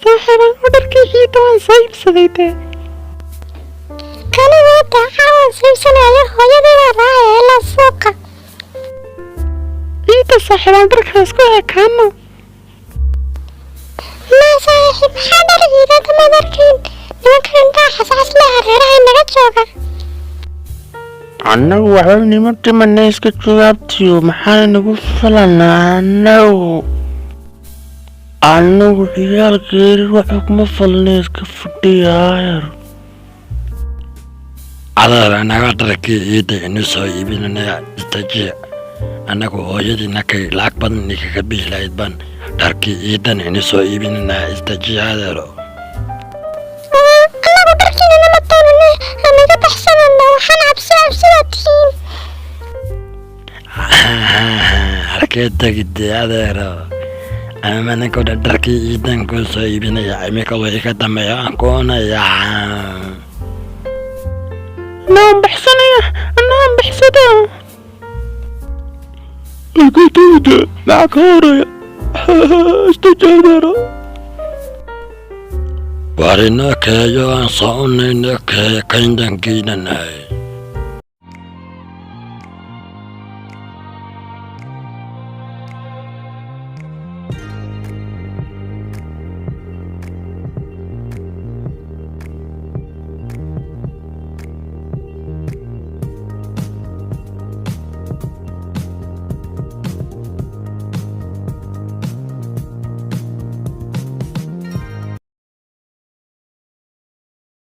saaxiiban dharkii ciidda waan soo iibsaday dee. Kaniga daaqa waan soo iibsanayo hooyadii baa raacaya ilaa suuqa. Ciidda saaxiiban dharkaas ku ekaano. Maa saaxiib maxaa dhar ciidada ma arkin nimankan indhaha xasaas leh hareeraha inaga jooga. Annagu waxba nima dhimanay iska jawaabtiyo maxaa nagu falanaa annagu ciyaalkeeri waxa kuma falnay iska fadhiyaayar. Adeer anaga dharkii ciidda inu soo iibinanaya istajiya. Annagu hooyadiina kay lacag badan kaga bixi lahayd baan dharkii ciiddan inu soo iibinanaya istajiya adeero. Annagu dharkiina nama doonane anaga baxsanana waxaan cabsidaa tihiin. Halkee tegidee adeero. Ama ninka dharkii ciiddan ku soo iibinaya imika wixii ka dambeeya aan ku onayaa. Anaan baxsada. Alkutuyda maxaa ka horaya istajaadara. Warina keeyo aan soconayna kayndankiinanahay.